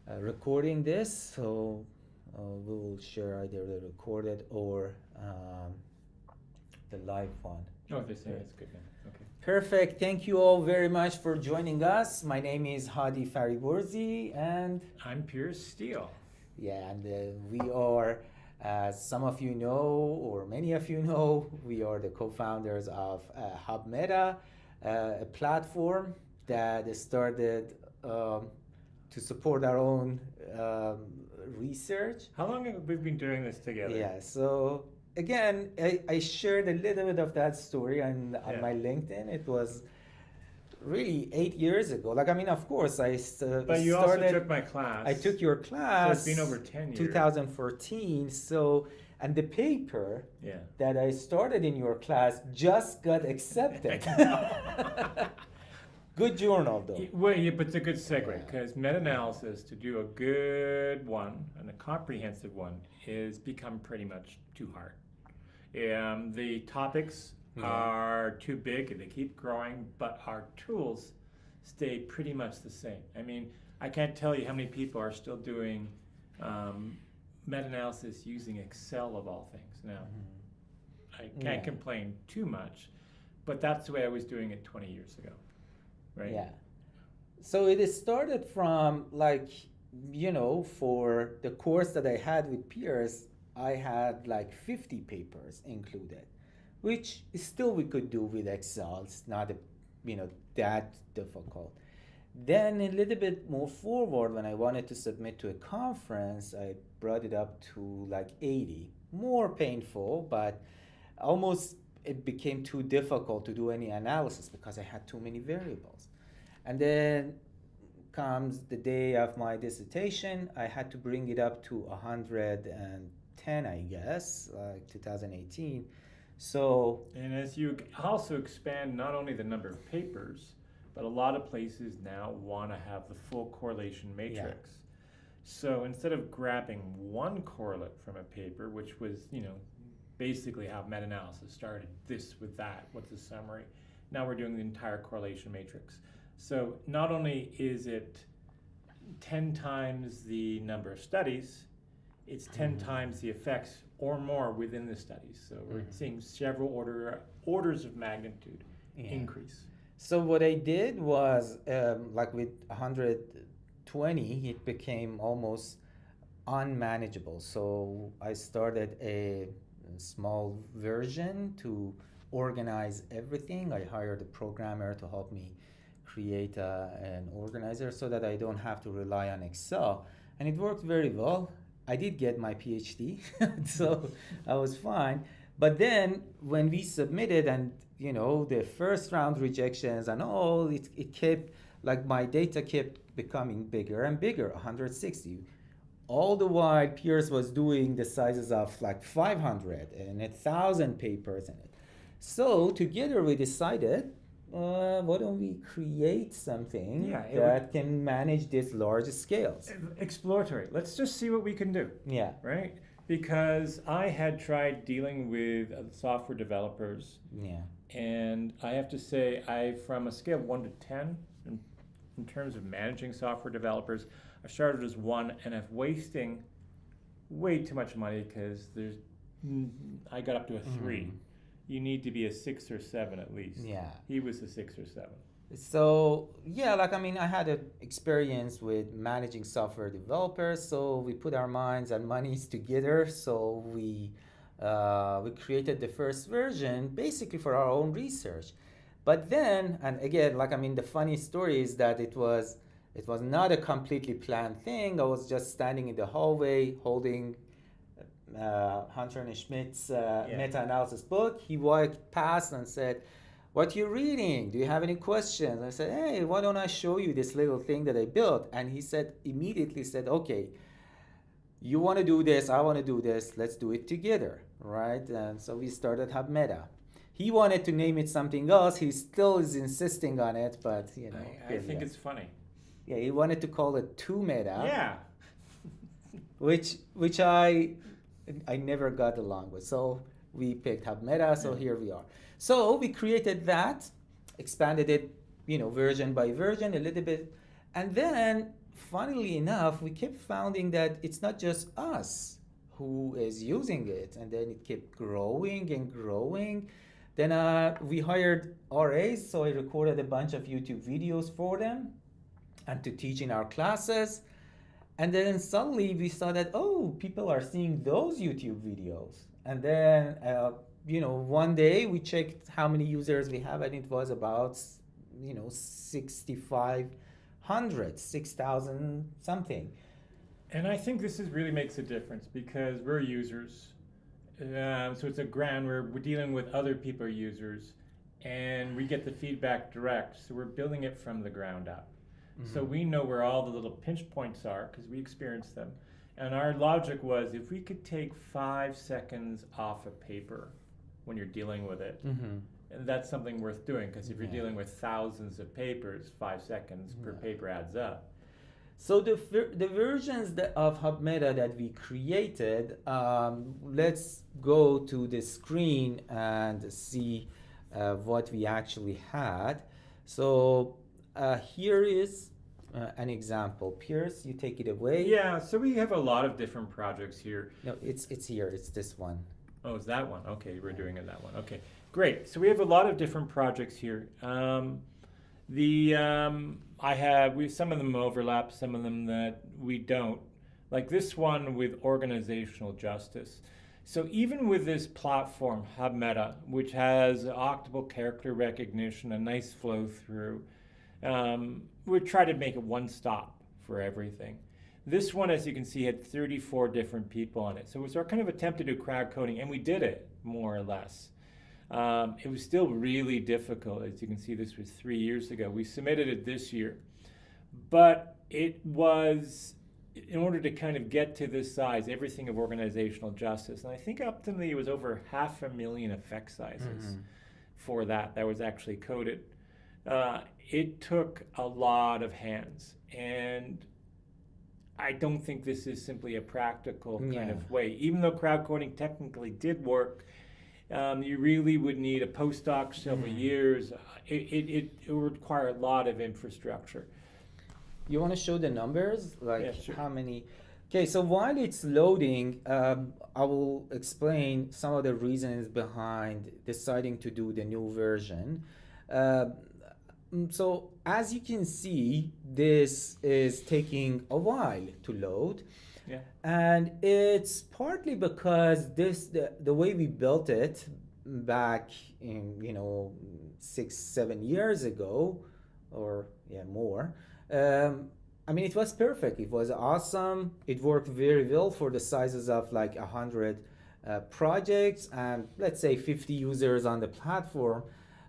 recording this, so we will share either the recorded or the live one. Oh, if they're saying it's good then. Okay. Perfect. Thank you all very much for joining us. My name is Hadi Fariborzi, and I'm Piers Steele. yeah, and we are, as some of you know, or many of you know, we are the co-founders of HubMeta, a platform that started to support our own research. How long have we been doing this together? Yeah, so again, I shared a little bit of that story on my LinkedIn. It was really 8 years ago. Like, I mean, of course, But you also took my class. I took your class. So it's been over 10 years. 2014. So, and the paper that I started in your class just got accepted. Good journal, though. Well, yeah, but it's a good segue, because meta-analysis, to do a good one and a comprehensive one, is become pretty much too hard. The topics are too big and they keep growing, but our tools stay pretty much the same. I mean, I can't tell you how many people are still doing meta-analysis using Excel of all things. Now, I can't complain too much, but that's the way I was doing it 20 years ago. Right. Yeah. So it started from, like, you know, for the course that I had with Piers, I had like 50 papers included, which still we could do with Excel. It's not, that difficult. Then a little bit more forward, when I wanted to submit to a conference, I brought it up to like 80. More painful, but almost it became too difficult to do any analysis because I had too many variables. And then comes the day of my dissertation, I had to bring it up to 110, I guess, like 2018. So, and as you also expand not only the number of papers, but a lot of places now want to have the full correlation matrix. So instead of grabbing one correlate from a paper, which was, basically how meta-analysis started, this with that, what's the summary? Now we're doing the entire correlation matrix. So not only is it 10 times the number of studies, it's 10 times the effects or more within the studies. So we're seeing several orders of magnitude increase. So what I did was, like with 120, it became almost unmanageable. So I started a small version to organize everything. I hired a programmer to help me create an organizer so that I don't have to rely on Excel. And it worked very well. I did get my PhD, so I was fine. But then when we submitted and, the first round rejections and all, it kept, like, my data kept becoming bigger and bigger, 160. All the while, Piers was doing the sizes of like 500 and 1,000 papers in it. So together we decided, why don't we create something that can manage these large scales? Exploratory. Let's just see what we can do. Yeah. Right? Because I had tried dealing with software developers. Yeah. And I have to say, from a scale of 1 to 10, in terms of managing software developers, I started as 1 and I'm wasting way too much money because I got up to a 3. You need to be a 6 or 7 at least. Yeah. He was a 6 or 7. So I had an experience with managing software developers. So we put our minds and monies together. So we created the first version basically for our own research. But then, and again, the funny story is that it was not a completely planned thing. I was just standing in the hallway holding Hunter and Schmidt's meta-analysis book. He walked past and said, "What you reading? Do you have any questions?" I said, "Hey, why don't I show you this little thing that I built?" And he immediately said, "Okay, you want to do this, I want to do this, let's do it together," right? And so we started HubMeta. He wanted to name it something else. He still is insisting on it, but I think it's funny. Yeah, he wanted to call it 2Meta. Yeah. which I never got along with. So we picked HubMeta, so here we are. So we created that, expanded it, version by version a little bit, and then funnily enough, we kept finding that it's not just us who is using it, and then it kept growing and growing. Then we hired RAs, so I recorded a bunch of YouTube videos for them and to teach in our classes. And then suddenly we saw that, oh, people are seeing those YouTube videos. And then, one day we checked how many users we have, and it was about, 6,500, 6,000 something. And I think this really makes a difference because we're users. So it's a ground where we're dealing with other people users, and we get the feedback direct. So we're building it from the ground up. Mm-hmm. So we know where all the little pinch points are because we experience them. And our logic was if we could take 5 seconds off a paper when you're dealing with it, mm-hmm. and that's something worth doing because if you're dealing with thousands of papers, 5 seconds per paper adds up. So the versions of HubMeta that we created, let's go to the screen and see what we actually had. So here is an example. Piers, you take it away. Yeah, so we have a lot of different projects here. No, it's here. It's this one. Oh, it's that one. Okay, we're doing it that one. Okay, great. So we have a lot of different projects here. Some of them overlap, some of them that we don't. Like this one with organizational justice. So even with this platform, HubMeta, which has auditable character recognition, a nice flow through, we try to make it one stop for everything. This one, as you can see, had 34 different people on it. So it was our kind of attempt to do crowd coding, and we did it, more or less. It was still really difficult. As you can see, this was 3 years ago. We submitted it this year. But it was, in order to kind of get to this size, everything of organizational justice. And I think ultimately it was over 500,000 effect sizes for that was actually coded. It took a lot of hands. And I don't think this is simply a practical kind of way. Even though crowd coding technically did work, you really would need a postdoc several years. It would require a lot of infrastructure. You want to show the numbers? Yeah, sure. How many? Okay, so while it's loading, I will explain some of the reasons behind deciding to do the new version. So as you can see, this is taking a while to load. Yeah. And it's partly because the way we built it back in 6-7 years ago, or more. It was perfect. It was awesome. It worked very well for the sizes of like 100 projects and let's say 50 users on the platform,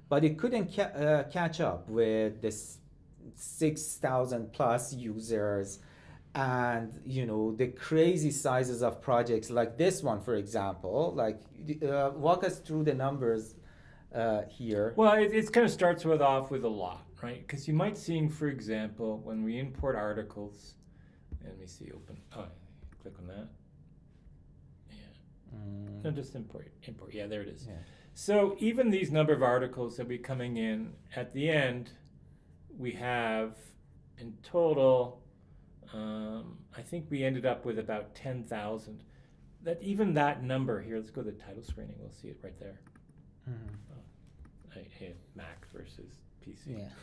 but it couldn't catch up with the 6,000 plus users and the crazy sizes of projects like this one, for example. Like walk us through the numbers here. Well, it kind of starts off with a lot, right? Because you might see, for example, when we import articles, let me see, click on that. Yeah. No, just import. Yeah, there it is. Yeah. So even these number of articles that be coming in, at the end, we have in total, I think we ended up with about 10,000. That number here, let's go to the title screening, we'll see it right there. Mac versus PC. Yeah.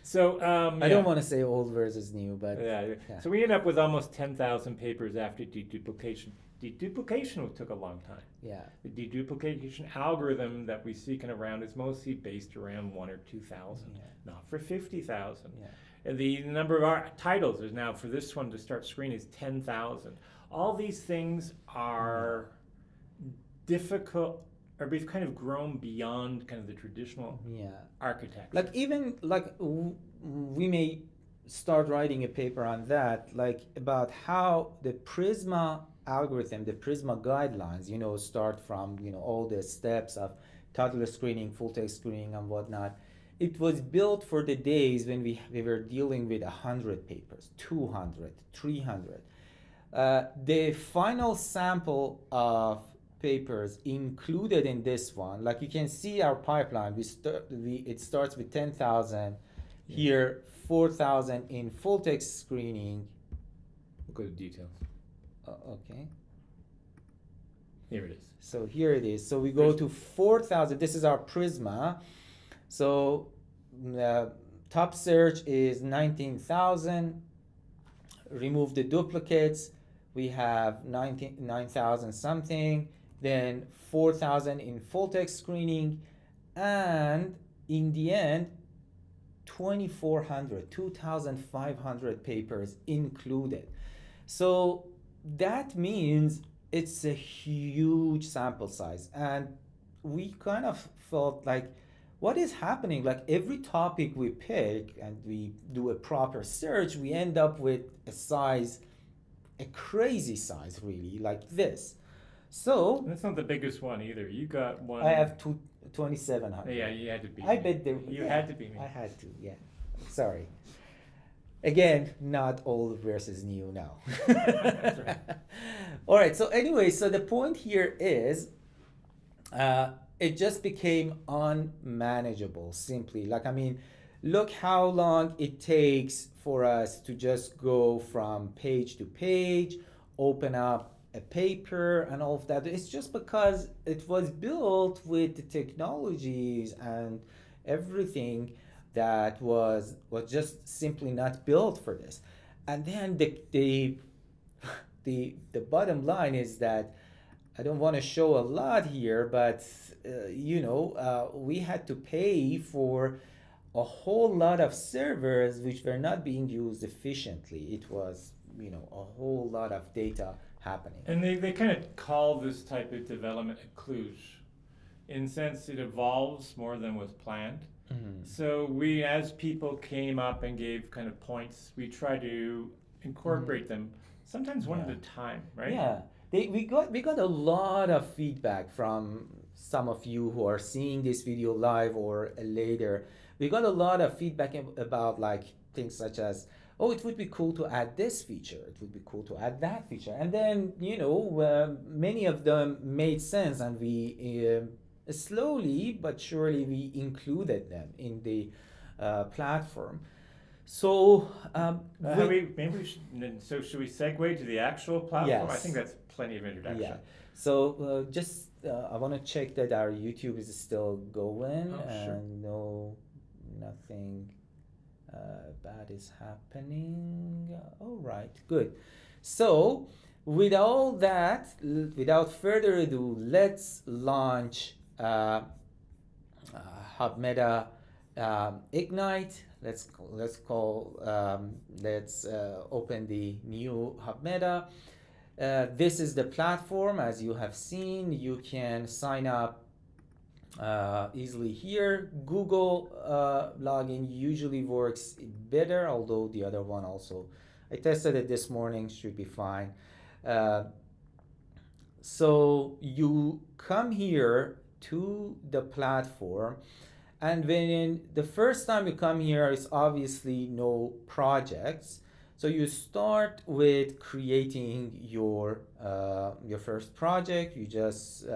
So I don't want to say old versus new, but yeah. So we end up with almost 10,000 papers after deduplication. Deduplication took a long time. Yeah. The deduplication algorithm that we see kind of around is mostly based around 1,000 or 2,000, not for 50,000. Yeah. And the number of our titles is now for this one to start screening is 10,000. All these things are difficult, or we've kind of grown beyond kind of the traditional architecture. Like even we may start writing a paper on that, like about how the Prisma algorithm, the Prisma guidelines, start from all the steps of toddler screening, full text screening, and whatnot. It was built for the days when we were dealing with 100 papers, 200, 300. The final sample of papers included in this one, like you can see our pipeline, it starts with 10,000, here 4,000 in full text screening. We'll go to details. Okay. Here it is. So here it is. So we go to 4,000. This is our Prisma. So top search is 19,000. Remove the duplicates. We have 9,000 something. Then 4,000 in full text screening. And in the end, 2,400, 2,500 papers included. So that means it's a huge sample size. And we kind of felt like, what is happening? Like every topic we pick and we do a proper search, we end up with a size, a crazy size really, like this. So that's not the biggest one either. You got one. I have 2,700. Yeah, you had to be. I bet you had to be me. I had to, yeah. Sorry. Again, not old versus new now. That's right. All right. So anyway, so the point here is, it just became unmanageable. Simply, like I mean, look how long it takes for us to just go from page to page, open up a paper and all of that. It's just because it was built with the technologies and everything that was just simply not built for this. And then the bottom line is that I don't want to show a lot here, but we had to pay for a whole lot of servers which were not being used efficiently. It was a whole lot of data happening. And they kind of call this type of development a kludge. In sense, it evolves more than was planned. Mm-hmm. So we, as people came up and gave kind of points, we try to incorporate them, sometimes one at a time, right? Yeah. We got a lot of feedback from some of you who are seeing this video live or later. We got a lot of feedback about like things such as, oh, it would be cool to add this feature. It would be cool to add that feature. And then, many of them made sense, and we slowly but surely we included them in the platform. So should we segue to the actual platform? Yes. I think that's plenty of introduction. Yeah. So I want to check that our YouTube is still going. Sure. Nothing bad is happening. All right, good. So with all that, without further ado, let's launch HubMeta Ignite. Let's open the new HubMeta. This is the platform. As you have seen, you can sign up easily here. Google login usually works better, although the other one also, I tested it this morning, should be fine. So you come here to the platform, and when the first time you come here, it's obviously no projects. So you start with creating your first project. You just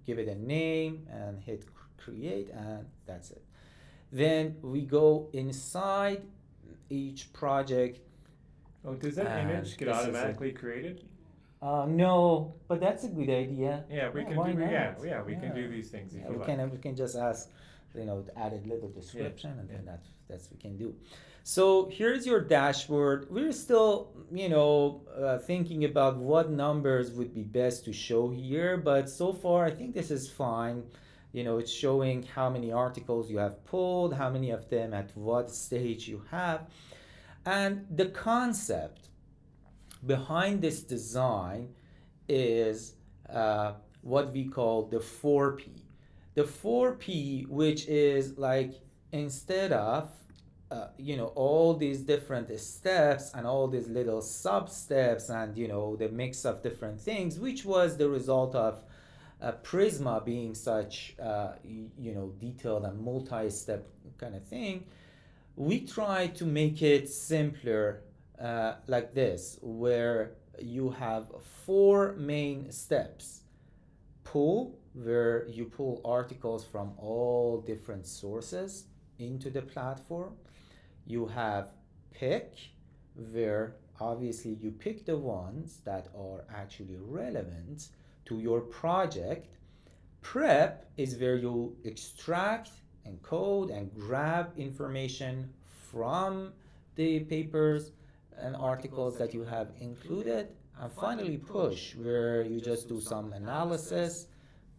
give it a name and hit create, and that's it. Then we go inside each project. Oh, does that image get automatically created? No, but that's a good idea. Yeah, we can do. We can do these things. We can just ask, to add a little description, and then that's we can do. So here's your dashboard. We're still, thinking about what numbers would be best to show here, but so far I think this is fine. It's showing how many articles you have pulled, how many of them at what stage you have. And the concept behind this design is what we call the 4P. The 4P, which is like, instead of all these different steps and all these little sub steps and the mix of different things, which was the result of Prisma being such detailed and multi-step kind of thing, we try to make it simpler like this, where you have 4 main steps. Pull, where you pull articles from all different sources into the platform. you have pick, where obviously you pick the ones that are actually relevant to your project. Prep is where you extract and code and grab information from the papers and articles that you have included. And finally, push, where you just do some analysis,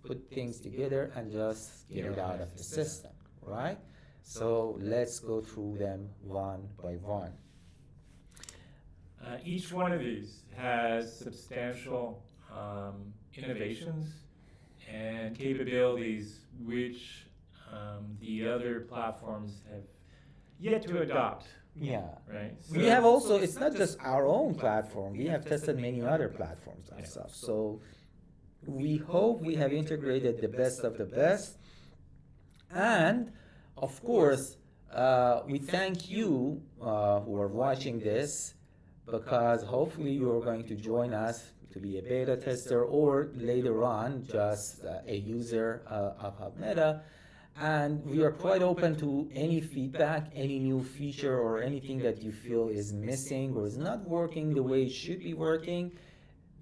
put things together, and just get it out of the system, right? So let's go through them one by one. Each one of these has substantial innovations and capabilities which the other platforms have yet to adopt. Yeah. Right. We have also, it's not just our own platform, we have tested many other platforms and stuff. So we hope we have integrated the best of the best. And of course, we thank you who are watching this, because hopefully you are going to join us to be a beta tester, or later on just a user of HubMeta. And we are quite open to any feedback, any new feature, or anything that you feel is missing or is not working the way it should be working.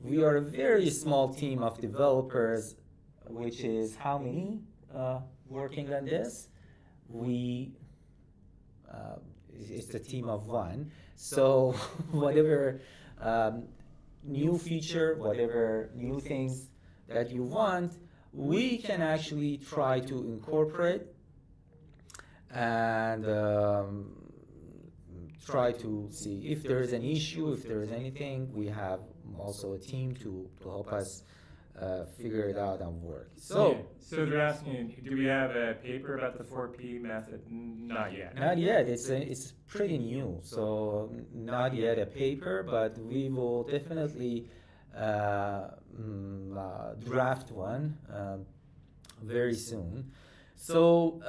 We are a very small team of developers, which is how many working on this? It's a team of one. So whatever new feature, whatever new things that you want, we can actually try to incorporate and try to see if there is an issue, if there is anything. We have also a team to help us figure it out and work. So they're asking, do we have a paper about the 4P method? Not yet. Not yet. It's pretty new, so not yet a paper, but we will definitely draft one very soon. So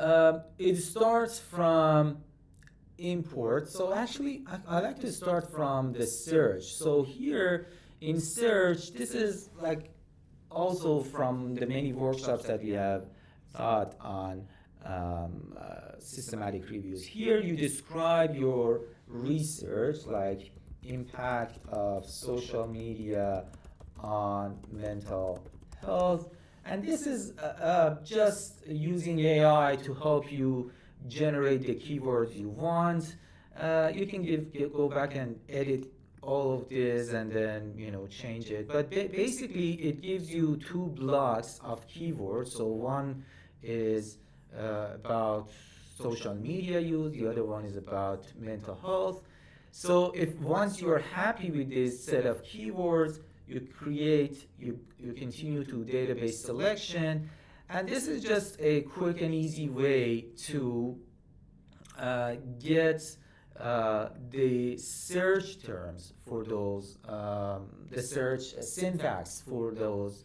it starts from import. So actually, I like to start from the search. So here in search, this is like also from the many workshops that we have taught on systematic reviews. Here you describe your research, like impact of social media on mental health. And this is just using AI to help you generate the keywords you want. You can go back and edit all of this and then change it. But basically, it gives you two blocks of keywords. So one is about social media use, the other one is about mental health. So if once you're happy with this set of keywords, you continue to database selection. And this is just a quick and easy way to get the search terms for those, the search syntax for those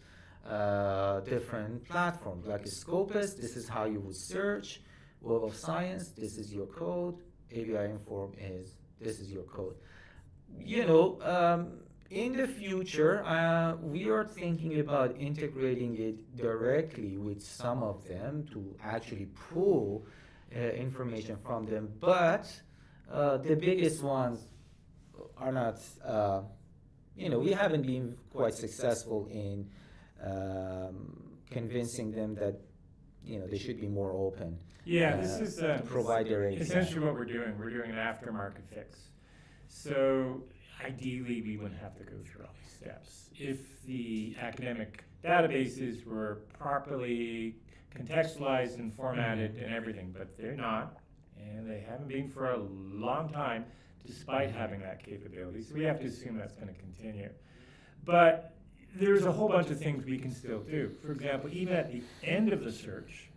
different platforms. Like Scopus, this is how you would search. Web of Science, this is your code. ABI Inform this is your code. In the future, we are thinking about integrating it directly with some of them to actually pull information from them. But the biggest ones are not, we haven't been quite successful in convincing them that, they should be more open. Yeah, this is to provide their API. Essentially what we're doing. We're doing an aftermarket fix. So ideally, we wouldn't have to go through all these steps. If the academic databases were properly contextualized and formatted and everything, but they're not, and they haven't been for a long time, despite having that capability. So we have to assume that's going to continue. But there's a whole bunch of things we can still do. For example, even at the end of the search,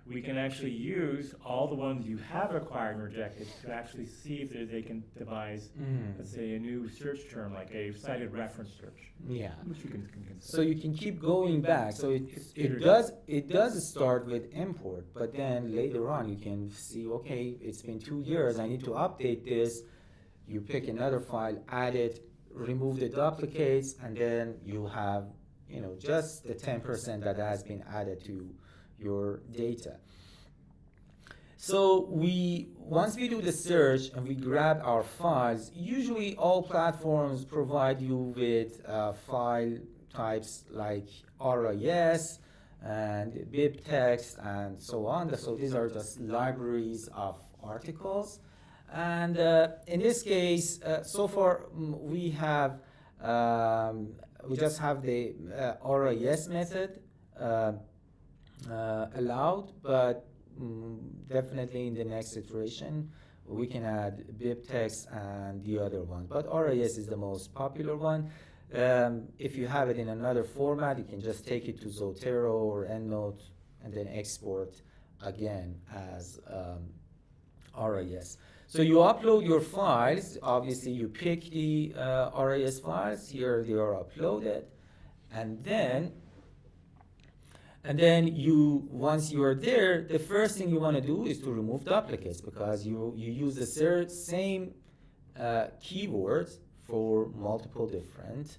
we can actually use all the ones you have acquired and rejected to actually see if they can devise, let's say, a new search term, like a cited reference search. Yeah. Which you can So you can keep going back. So it does start with import, but then later on you can see, okay, it's been 2 years, I need to update this. You pick another file, add it, remove the duplicates, and then you have, just the 10% that has been added to your data. So once we do the search and we grab our files, usually all platforms provide you with file types like RIS and bibtext and so on. So these are just libraries of articles. And in this case, so far we just have the RIS method uh, allowed, but definitely in the next iteration we can add bibtext and the other one. But RIS is the most popular one. If you have it in another format, you can just take it to Zotero or EndNote and then export again as RIS. So you upload your files. Obviously, you pick the RIS files. Here they are uploaded, and then you, once you are there, the first thing you want to do is to remove duplicates, because you use the same keywords for multiple different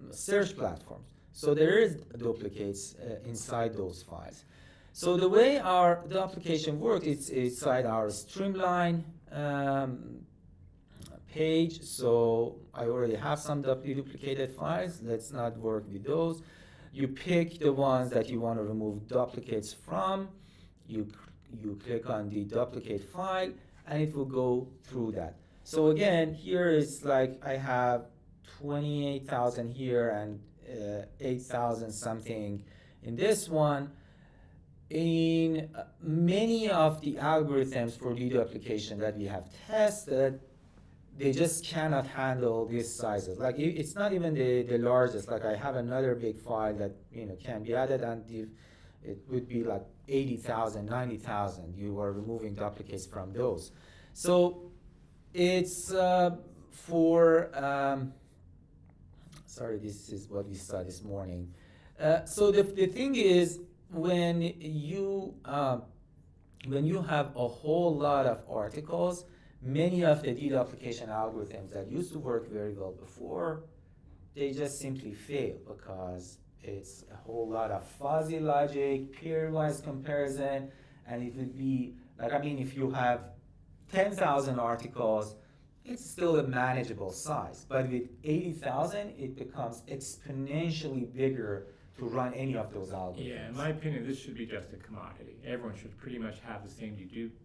search platforms. So there is duplicates inside those files. So the way the application works, it's inside our Streamline page. So I already have some duplicated files. Let's not work with those. You pick the ones that you want to remove duplicates from. You click on the duplicate file, and it will go through that. So again, here is like I have 28,000 here and 8,000 something in this one. In many of the algorithms for deduplication that we have tested, they just cannot handle these sizes. Like it's not even the largest. Like I have another big file that can be added, and it would be like 80,000, 90,000. You are removing duplicates from those. So it's for sorry, this is what we saw this morning. So the thing is, when you have a whole lot of articles, many of the deduplication algorithms that used to work very well before, they just simply fail, because it's a whole lot of fuzzy logic, pairwise comparison, and it would be like, I mean, if you have 10,000 articles, it's still a manageable size. But with 80,000, it becomes exponentially bigger to run any of those algorithms. Yeah, in my opinion, this should be just a commodity. Everyone should pretty much have the same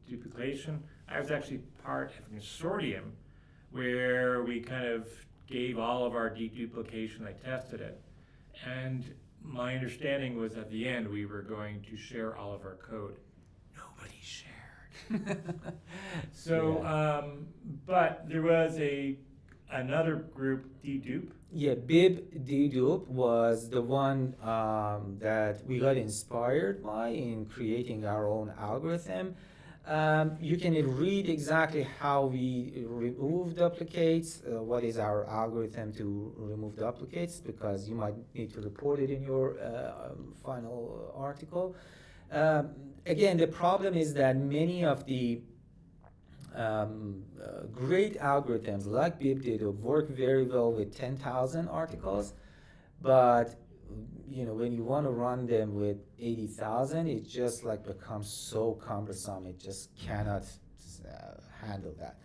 duplication. I was actually part of a consortium where we kind of gave all of our deduplication. I tested it, and my understanding was at the end we were going to share all of our code. Nobody shared. So, yeah. But there was another group, dedupe. Yeah, bib dedupe was the one that we got inspired by in creating our own algorithm. You can read exactly how we remove duplicates, what is our algorithm to remove duplicates, because you might need to report it in your final article. Again, the problem is that many of the great algorithms like bibdedupe work very well with 10,000 articles, but when you want to run them with 80,000, it just like becomes so cumbersome. It just cannot handle that.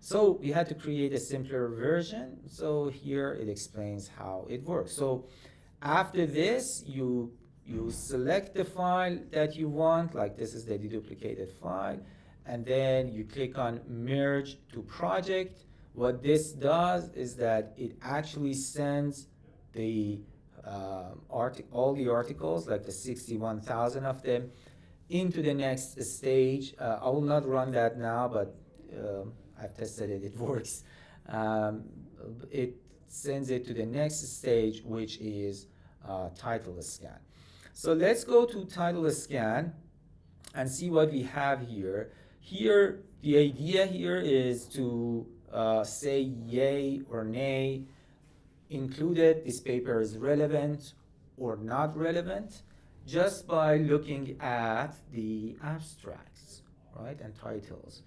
So we had to create a simpler version. So here it explains how it works. So after this, you select the file that you want, like this is the deduplicated file, and then you click on merge to project. What this does is that it actually sends the all the articles, like the 61,000 of them, into the next stage. I will not run that now, but I've tested it, it works. It sends it to the next stage, which is title scan. So let's go to title scan and see what we have here. Here, the idea here is to say yay or nay, included, this paper is relevant or not relevant, just by looking at the abstracts, right, and titles.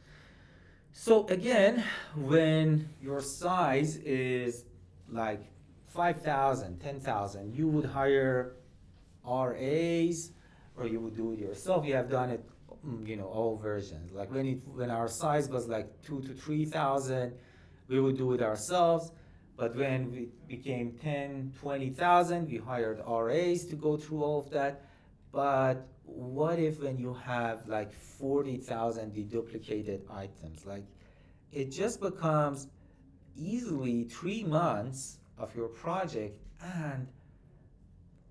So again, when your size is like 5,000, 10,000, you would hire RAs, or you would do it yourself. We have done it all versions. Like when our size was like 2 to 3,000, we would do it ourselves. But when we became 10, 20,000, we hired RAs to go through all of that. But what if when you have like 40,000 deduplicated items? Like it just becomes easily 3 months of your project, and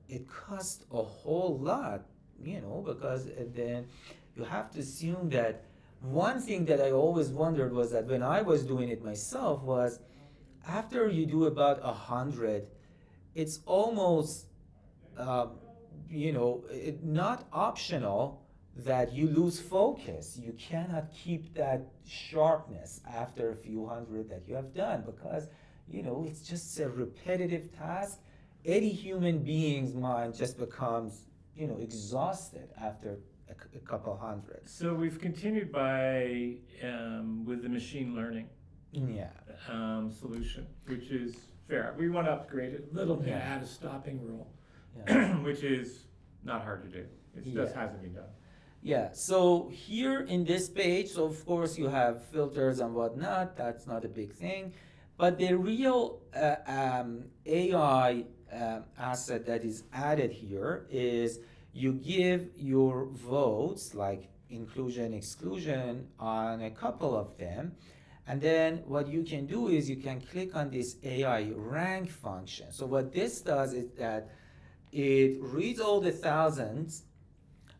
it costs a whole lot, because then you have to assume that one thing that I always wondered was that when I was doing it myself was after you do about 100, it's almost um, not optional that you lose focus. You cannot keep that sharpness after a few hundred that you have done because, it's just a repetitive task. Any human being's mind just becomes, exhausted after a couple hundred. So we've continued by with the machine learning Yeah. solution, which is fair. We want to upgrade it a little bit, Yeah. add a stopping rule, Yeah. which is not hard to do. It just hasn't been done. Yeah, so here in this page, so of course you have filters and whatnot, that's not a big thing. But the real AI asset that is added here is you give your votes, like inclusion, exclusion, on a couple of them. And then what you can do is you can click on this AI rank function. So what this does is that it reads all the thousands,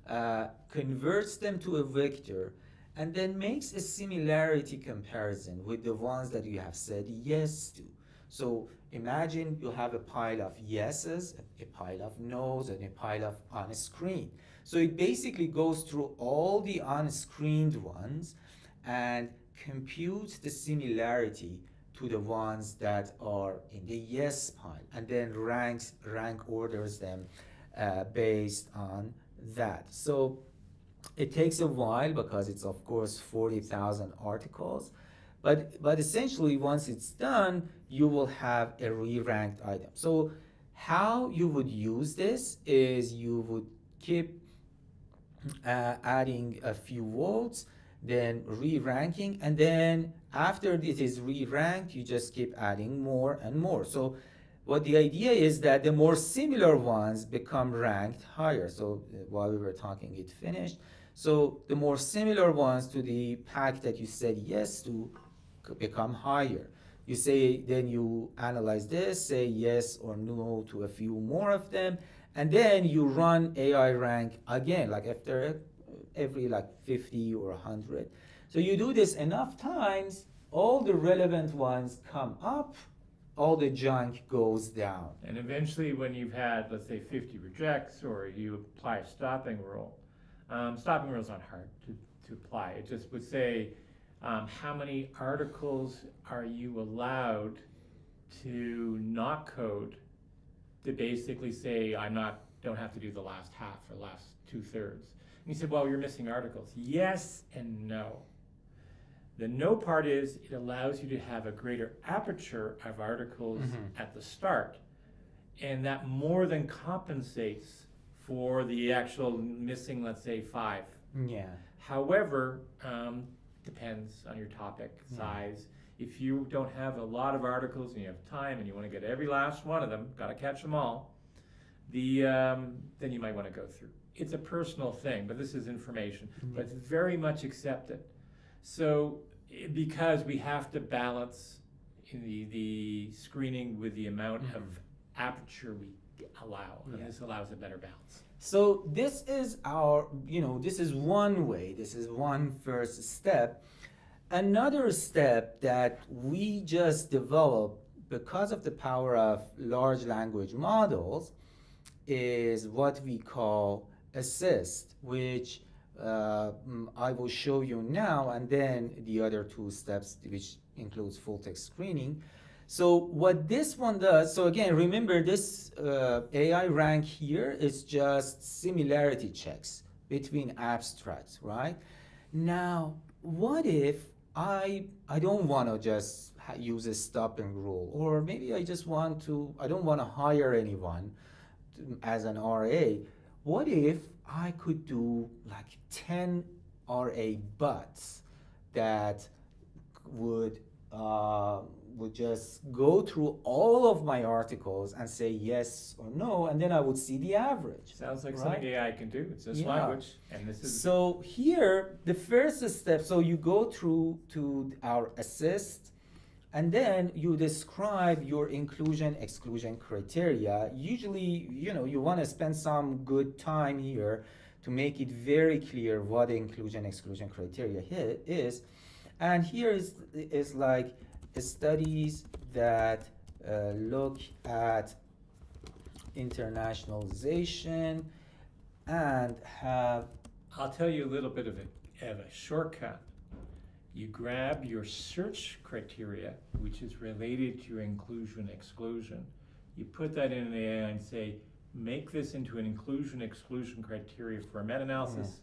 converts them to a vector, and then makes a similarity comparison with the ones that you have said yes to. So imagine you have a pile of yeses, a pile of no's, and a pile of unscreened. So it basically goes through all the unscreened ones and computes the similarity to the ones that are in the yes pile, and then rank orders them based on that. So it takes a while because it's of course 40,000 articles, but essentially once it's done, you will have a re-ranked item. So how you would use this is you would keep adding a few votes, then re-ranking, and then after it is re-ranked, you just keep adding more and more. So what the idea is that the more similar ones become ranked higher. So while we were talking, it finished. So the more similar ones to the pack that you said yes to become higher. You say, then you analyze this, say yes or no to a few more of them, and then you run AI rank again, like after every like 50 or 100. So you do this enough times, all the relevant ones come up, all the junk goes down. And eventually when you've had, let's say, 50 rejects, or you apply a stopping rule, stopping rule is not hard to apply. It just would say, how many articles are you allowed to not code to basically say, don't have to do the last half or last 2/3. And you said, well, you're missing articles. Yes and no. The no part is it allows you to have a greater aperture of articles at the start, and that more than compensates for the actual missing, let's say, 5. Yeah. However, depends on your topic size. If you don't have a lot of articles and you have time and you want to get every last one of them, got to catch them all, then you might want to go through. It's a personal thing, but this is information, but it's very much accepted. So because we have to balance the screening with the amount of aperture we allow, and this allows a better balance. So this is this is one way, this is one first step. Another step that we just developed because of the power of large language models is what we call assist, which I will show you now, and then the other 2 steps, which includes full text screening. So what this one does, so again, remember this AI rank here is just similarity checks between abstracts, right? Now, what if I don't want to just use a stopping rule, or maybe I don't want to hire anyone as an RA. What if I could do like 10 RA bots that would just go through all of my articles and say yes or no, and then I would see the average. Sounds like right? something AI can do. It's this Yeah. language, and this is So here, the first step, so you go through to our assist, and then you describe your inclusion exclusion criteria. Usually, you want to spend some good time here to make it very clear what the inclusion exclusion criteria is. And here is like studies that look at internationalization and have. I'll tell you a little bit of a shortcut. You grab your search criteria, which is related to your inclusion exclusion. You put that in an AI and say, make this into an inclusion exclusion criteria for a meta-analysis,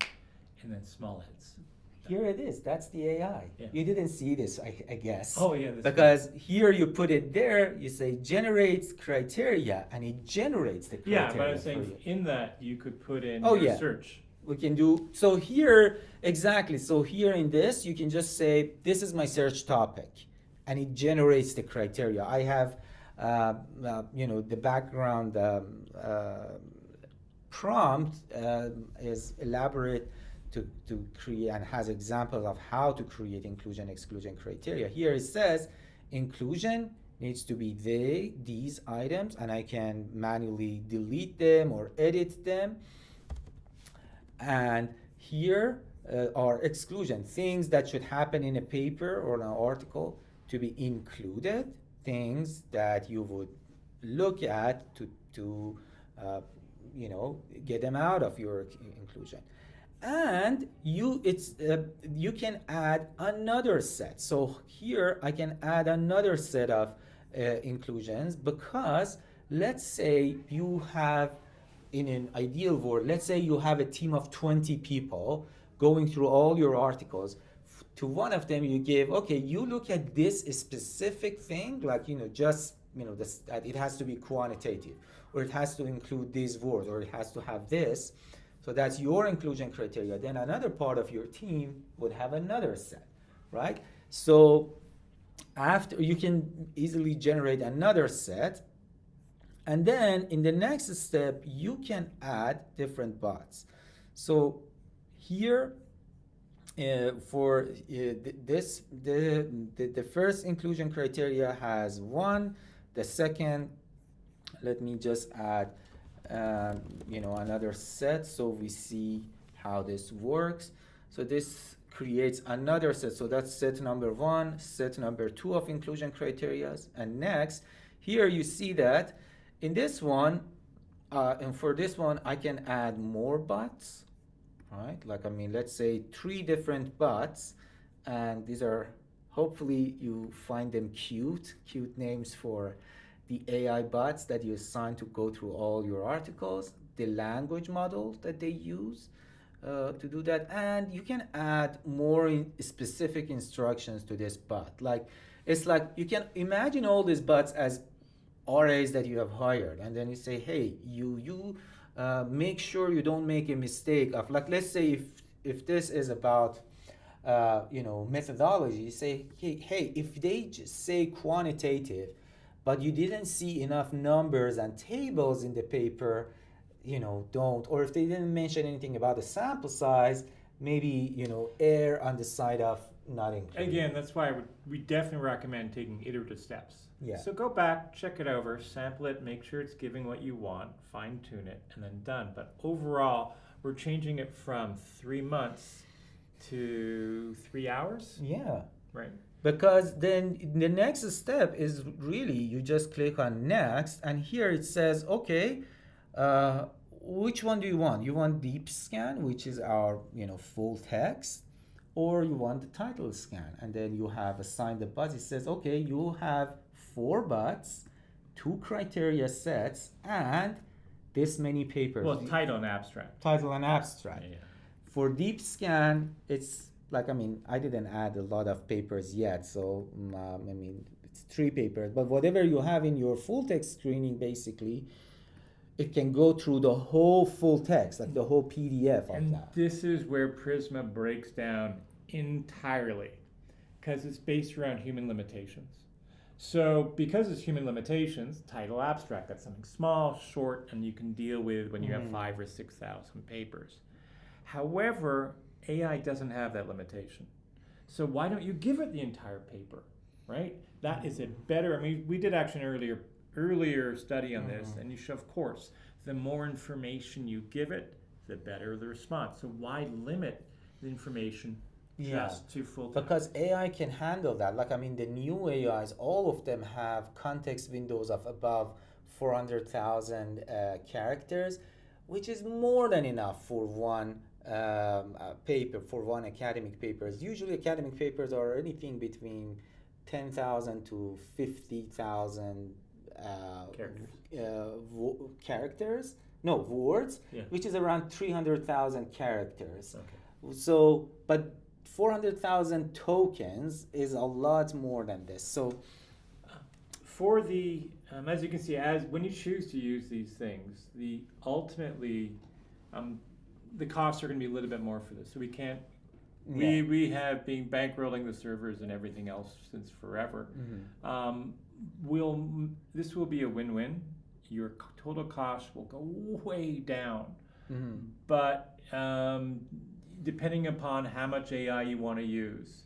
and then small hits. Here it is. That's the AI. Yeah. You didn't see this, I guess. Oh yeah, that's because here you put it there. You say generates criteria, and it generates the criteria. yeah, but I'm for saying you. in that you could put in Oh, your yeah. search. We can do so here exactly. So here in this, you can just say this is my search topic, and it generates the criteria. I have, the background prompt is elaborate to create and has examples of how to create inclusion exclusion criteria. Here it says inclusion needs to be these items, and I can manually delete them or edit them. And here are exclusion, things that should happen in a paper or an article to be included, things that you would look at to get them out of your inclusion. And you can add another set. So here I can add another set of inclusions, because let's say you have, in an ideal world, let's say you have a team of 20 people going through all your articles. To one of them you give, okay, you look at this specific thing, like that it has to be quantitative, or it has to include these words, or it has to have this. So that's your inclusion criteria. Then another part of your team would have another set, right? So after, you can easily generate another set, and then in the next step you can add different bots. So here for the first inclusion criteria has one. The second, let me just add another set so we see how this works. So this creates another set. So that's set number one, set number two of inclusion criteria. And next, here you see that in this one, and for this one, I can add more bots, right? Like, let's say 3 different bots, and these are, hopefully you find them cute names for the AI bots that you assign to go through all your articles, the language model that they use to do that, and you can add more specific instructions to this bot. Like, it's like you can imagine all these bots as RAs that you have hired, and then you say, hey, you make sure you don't make a mistake of, like, let's say if this is about methodology, you say, hey, if they just say quantitative, but you didn't see enough numbers and tables in the paper, don't. Or if they didn't mention anything about the sample size, maybe, err on the side of not including. Again, that's why we definitely recommend taking iterative steps. Yeah. So go back, check it over, sample it, make sure it's giving what you want, fine tune it, and then done. But overall, we're changing it from 3 months to 3 hours. Yeah. Right. Because then the next step is really, you just click on next, and here it says, okay, which one do you want? You want deep scan, which is our full text, or you want the title scan? And then you have assigned the bots. It says, okay, you have 4 bots, 2 criteria sets, and this many papers. Well, title and abstract. Title and abstract. Yeah. For deep scan, it's like, I didn't add a lot of papers yet, so it's 3 papers. But whatever you have in your full text screening, basically, it can go through the whole full text, like the whole PDF of And that. this is where Prisma breaks down entirely, because it's based around human limitations. So because it's human limitations, title abstract, that's something small, short, and you can deal with when you have 5 or 6,000 papers. However, AI doesn't have that limitation. So why don't you give it the entire paper, right? That is a better, I mean, we did actually an earlier study on this, and you show, of course, the more information you give it, the better the response. So why limit the information just to full text? Because AI can handle that. Like, I mean, the new AIs, all of them have context windows of above 400,000 characters, which is more than enough for one paper, for one academic papers. Usually academic papers are anything between 10,000 to 50,000 characters. No, words, which is around 300,000 characters. Okay. So, but 400,000 tokens is a lot more than this. So, for the as you can see, as when you choose to use these things, the ultimately the costs are going to be a little bit more for this. So we can't. We have been bankrolling the servers and everything else since forever. This will be a win-win. Your total cost will go way down, but depending upon how much AI you want to use,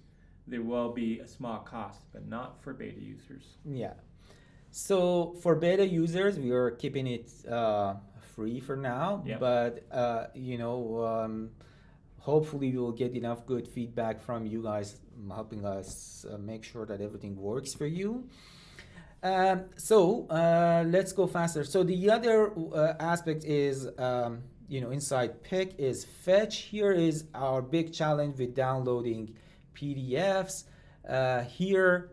there will be a small cost, but not for beta users. Yeah. So for beta users, we are keeping it free for now, but hopefully we will get enough good feedback from you guys, helping us make sure that everything works for you. So let's go faster. So the other aspect is, inside PIC is fetch. Here is our big challenge with downloading PDFs. Here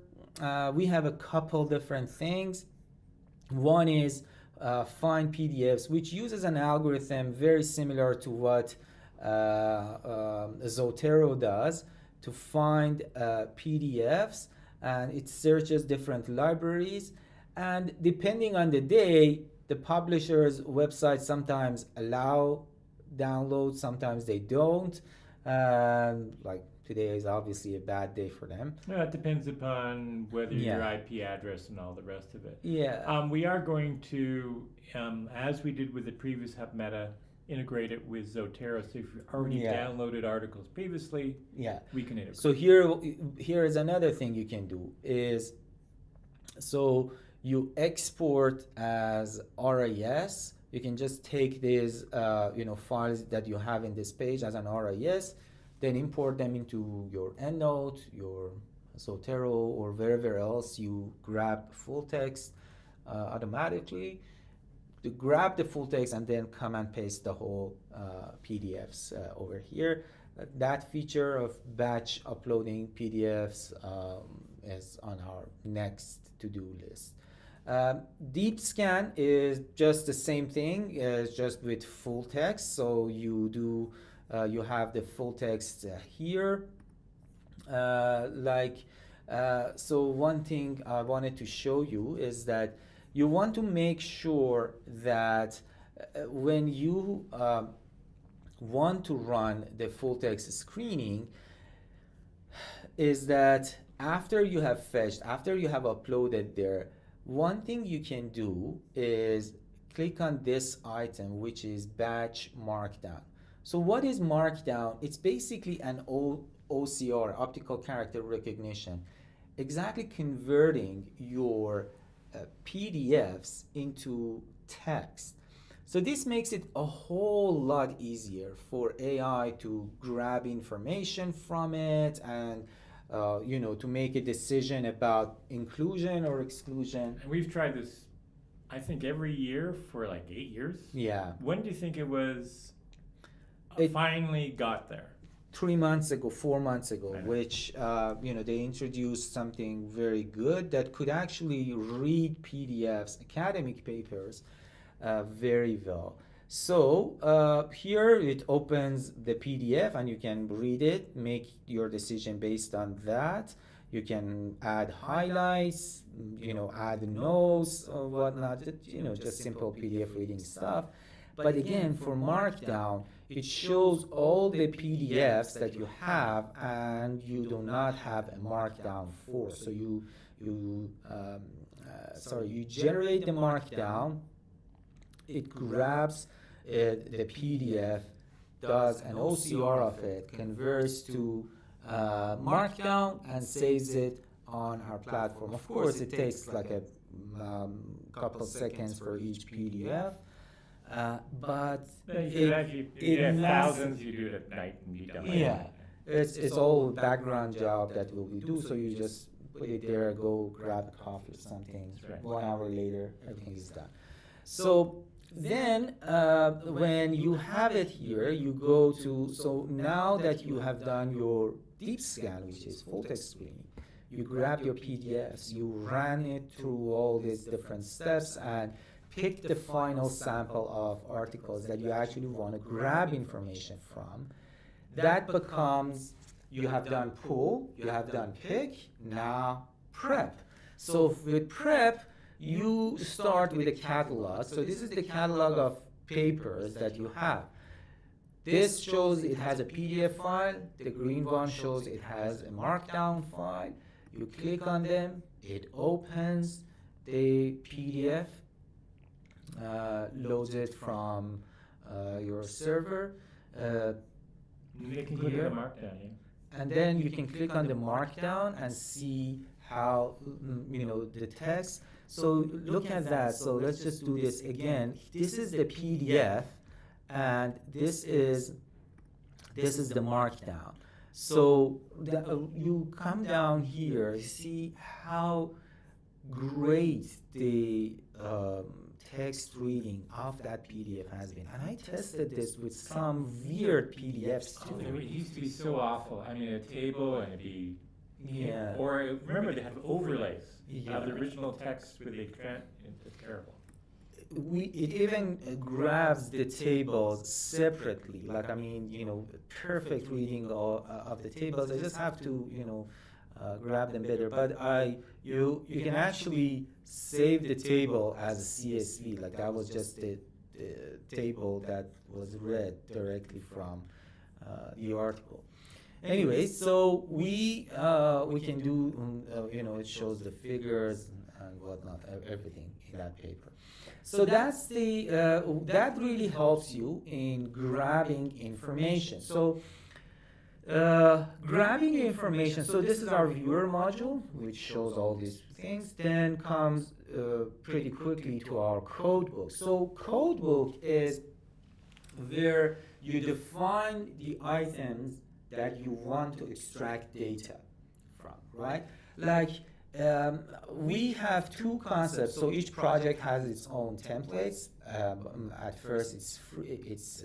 we have a couple different things. One is find PDFs, which uses an algorithm very similar to what Zotero does to find PDFs, and it searches different libraries, and depending on the day, the publisher's website sometimes allow download, sometimes they don't. Like today is obviously a bad day for them. Yeah, it depends upon whether your IP address and all the rest of it. Yeah. We are going to, as we did with the previous HubMeta, integrate it with Zotero. So if you already downloaded articles previously, we can integrate. So here is another thing you can do is, so you export as RIS. You can just take these files that you have in this page as an RIS, then import them into your EndNote, your Zotero, or wherever else you grab full text automatically. To grab the full text and then come and paste the whole PDFs over here. That feature of batch uploading PDFs is on our next to-do list. Deep scan is just the same thing, just with full text. So you have the full text here. So one thing I wanted to show you is that you want to make sure that when you want to run the full text screening, is that after you have fetched, after you have uploaded there, one thing you can do is click on this item, which is batch markdown. So what is markdown? It's basically an OCR, optical character recognition, exactly converting your PDFs into text. So this makes it a whole lot easier for AI to grab information from it and to make a decision about inclusion or exclusion. And we've tried this, I think, every year for like 8 years. Yeah. When do you think it was finally got there? 3 months ago, 4 months ago, which they introduced something very good that could actually read PDFs, academic papers, very well. So here it opens the PDF and you can read it, make your decision based on that. You can add highlights, add notes or whatnot, just simple PDF reading stuff. But again, for Markdown, it shows all the PDFs that you have and you do not have a Markdown for. So you generate the Markdown, it grabs the PDF, does an OCR of it, converts to Markdown, and saves it on our platform. Of course, it takes like a couple seconds for each PDF. But you have thousands, you do it at night and be done. Yeah, it's all background job that we do. So you just put it there, go grab a coffee or something. Right. 1 hour later, everything is done. So then when you have it here, you go to, so now that you have done your deep scan, which is full text screening, you grab your PDFs, you run it through all these different steps and pick the final sample of articles that you actually want to grab information from. That becomes, you have done pull, you have done pick, now prep. So with prep, you start with a catalog. So this is the catalog of papers that you have. This shows it has a PDF file. The green one shows it has a Markdown file. You click on them, it opens the PDF, loads it from your server. You can click on the Markdown, yeah. And then you can click on the Markdown and see how, the text. So look at that. So let's just do this again. This is the PDF, and this is the Markdown. So you come down here, see how great the text reading of that PDF has been. And I tested this with some weird PDFs too. It used to be so awful. I mean, a table and it'd be, Yeah. or remember they have overlays Yeah. of the original text with the it's terrible. It even grabs the tables separately. Like, perfect reading of the tables. I just have to, grab them better. But you can actually save the table as a CSV. Like, that was just the table that was read directly from the article. Anyway, so we can do, it shows the figures and whatnot, everything in that paper. So that's that really helps you in grabbing information. So grabbing information, so this is our viewer module, which shows all these things, then comes pretty quickly to our codebook. So codebook is where you define the items that you want to extract data from, right? Like, we have two concepts. So each project has its own templates. At first, it's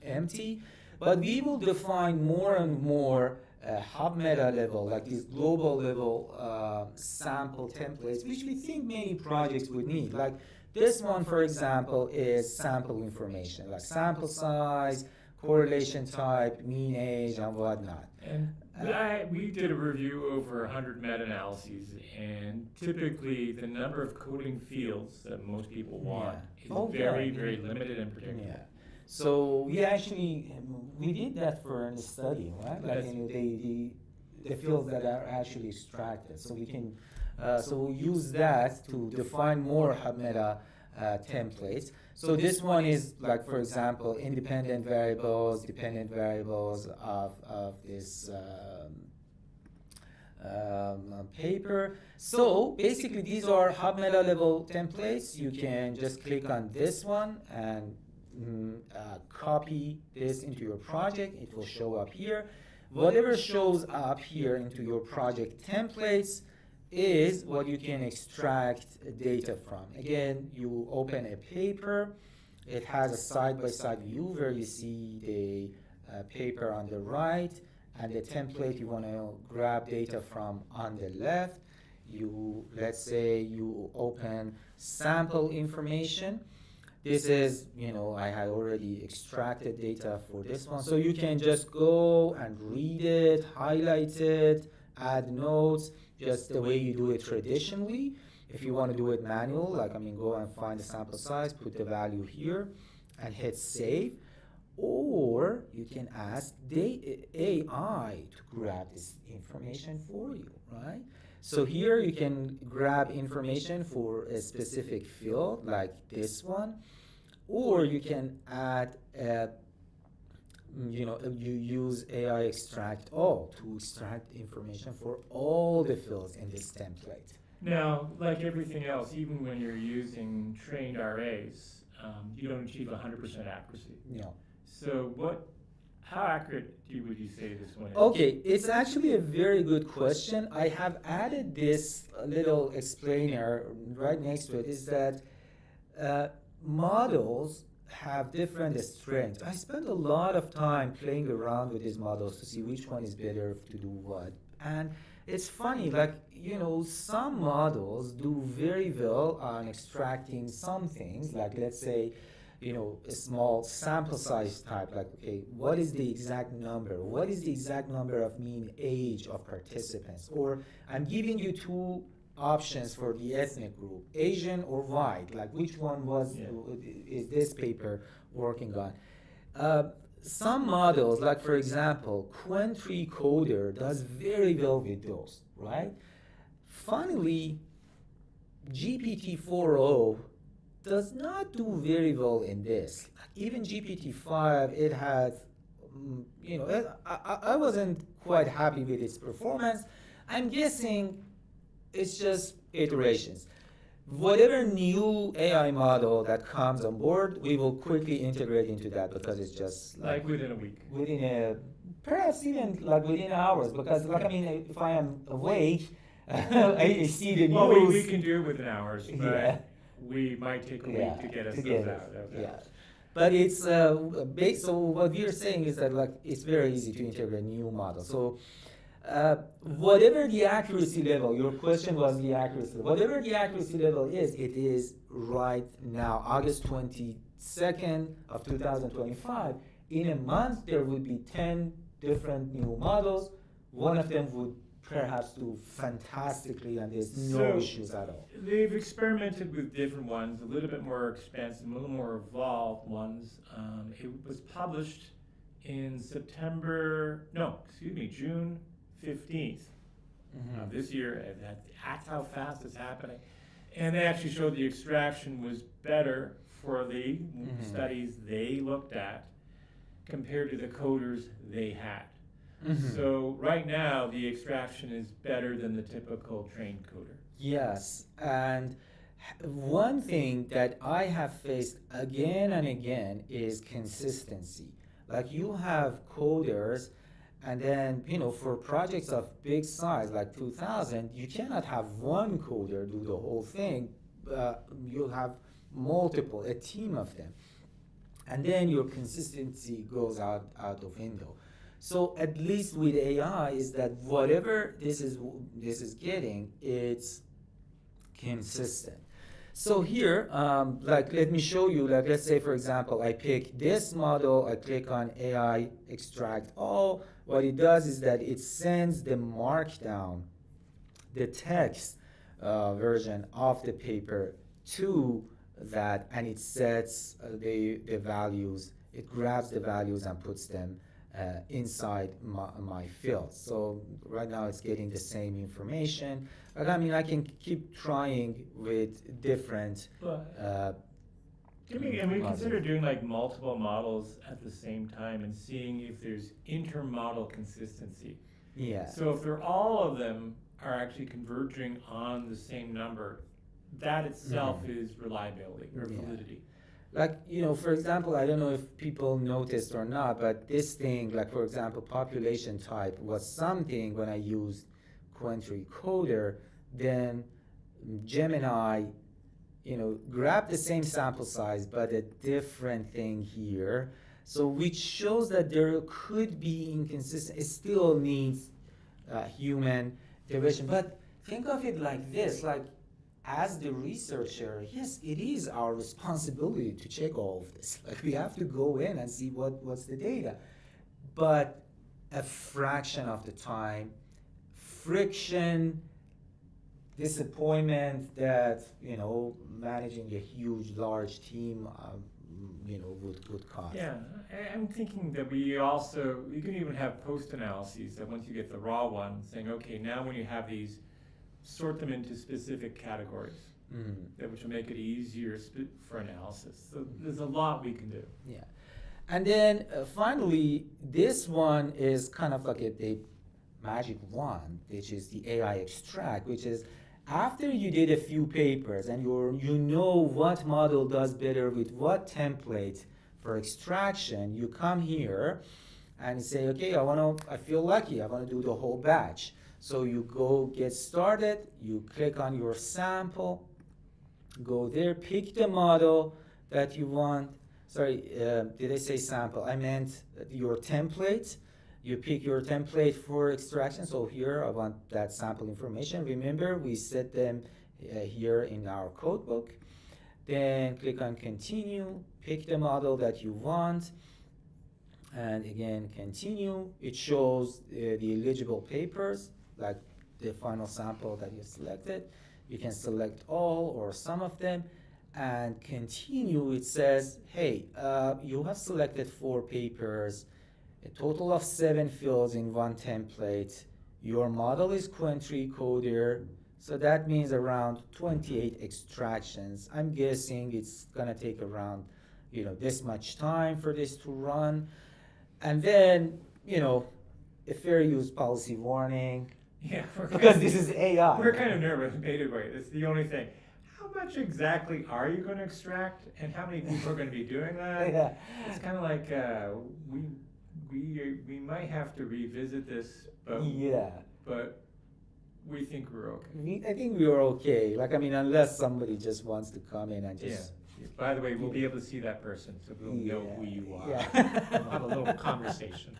empty, but we will define more and more HubMeta level, like these global level sample templates, which we think many projects would need. Like this one, for example, is sample information, like sample size, correlation type, mean age, and whatnot. And we did a review over 100 meta-analyses, and typically the number of coding fields that most people want is very, very limited and predictable. Yeah. So we did that for the study, right? Like, the fields that are actually extracted. So we can we'll use that to define more HubMeta templates. So this one is, like, for example, independent variables, dependent variables of this paper. So basically these are HubMeta level templates. You can just click on this one and copy this into your project. It will show up here. Whatever shows up here into your project templates is what you can extract data from. Again, you open a paper. It has a side-by-side view where you see the paper on the right and the template you want to grab data from on the left. Let's say you open sample information. This is, I had already extracted data for this one. So you can just go and read it, highlight it, add notes just the way you do it traditionally. If you want to do it manual, like go and find the sample size, put the value here, and hit save. Or you can ask the AI to grab this information for you, right? So here you can grab information for a specific field, like this one, or you can add you use AI extract all to extract information for all the fields in this template. Now, like everything else, even when you're using trained RAs, you don't achieve 100% accuracy. No. So how accurate would you say this one is? Okay, it's actually a very good question. I have added this little explainer right next to it, is that models have different strengths. I spent a lot of time playing around with these models to see which one is better to do what. And it's funny, some models do very well on extracting some things, like let's say, a small sample size type, like, okay, what is the exact number? What is the exact number of mean age of participants? Or I'm giving you two options for the ethnic group, Asian or white, like which one is this paper working on? Some models, like for example, Quant3 Coder does very well with those, right? Funnily, GPT-4o does not do very well in this. Even GPT-5, it has, I wasn't quite happy with its performance. I'm guessing it's just iterations. Whatever new AI model that comes on board, we will quickly integrate into that, because it's just like within a week. Perhaps even like within hours, because if I am awake, I see the news. Well, we can do it within hours, but we might take a week to get us those out. Yeah. But it's so what we're saying is that it's very easy to integrate new models. So whatever the accuracy level, your question was the accuracy level, whatever the accuracy level is, it is right now, August 22nd of 2025. In a month, there would be 10 different new models. One of them would perhaps do fantastically, and there's no issues at all. They've experimented with different ones, a little bit more expensive, a little more evolved ones. It was published in June 15th this year. That's how fast it's happening. And they actually showed the extraction was better for the studies they looked at compared to the coders they had. So right now, the extraction is better than the typical trained coder. Yes, and one thing that I have faced again and again is consistency. Like you have coders, and then, for projects of big size, like 2,000, you cannot have one coder do the whole thing. You'll have multiple, a team of them. And then your consistency goes out the window. So at least with AI is that whatever this is getting, it's consistent. So here, let me show you, let's say, for example, I pick this model, I click on AI extract all. What it does is that it sends the markdown, the text version of the paper to that, and it sets the values. It grabs the values and puts them inside my field. So right now it's getting the same information. But I can keep trying with different. Can we consider doing multiple models at the same time and seeing if there's intermodel consistency? Yeah. So if all of them are actually converging on the same number, that itself is reliability or validity. For example, I don't know if people noticed or not, but this thing, for example, population type was something when I used Quant3 Coder, then Gemini, grabbed the same sample size, but a different thing here. So which shows that there could be inconsistency. It still needs human intervention. But think of it like this, as the researcher, yes, it is our responsibility to check all of this. We have to go in and see what's the data. But a fraction of the time, friction, disappointment that managing a huge large team would cause. Yeah, I'm thinking that you can even have post analyses that once you get the raw one, saying, okay, now when you have these, sort them into specific categories, which will make it easier for analysis. So there's a lot we can do. Yeah. And then finally, this one is kind of like a magic wand, which is the AI extract, which is after you did a few papers and you know what model does better with what template for extraction, you come here and say, okay, I feel lucky, I want to do the whole batch. So you go get started, you click on your sample, go there, pick the model that you want. Sorry, did I say sample? I meant your template. You pick your template for extraction. So here I want that sample information. Remember, we set them here in our codebook. Then click on continue, pick the model that you want, and again continue. It shows the eligible papers, like the final sample that you selected. You can select all or some of them, and continue. It says, hey, you have selected 4 papers, a total of 7 fields in one template. Your model is Quant3 coder, so that means around 28 extractions. I'm guessing it's gonna take around this much time for this to run. And then a fair use policy warning. Yeah, because this is AI. We're kind of nervous, Betaway. It's the only thing. How much exactly are you going to extract, and how many people are going to be doing that? Yeah. It's kind of like we might have to revisit this, but we think we're okay. I think we are okay. Unless somebody just wants to come in and just. Yeah. By the way, we'll be able to see that person, so we'll know who you are. Yeah. We'll have a little conversation.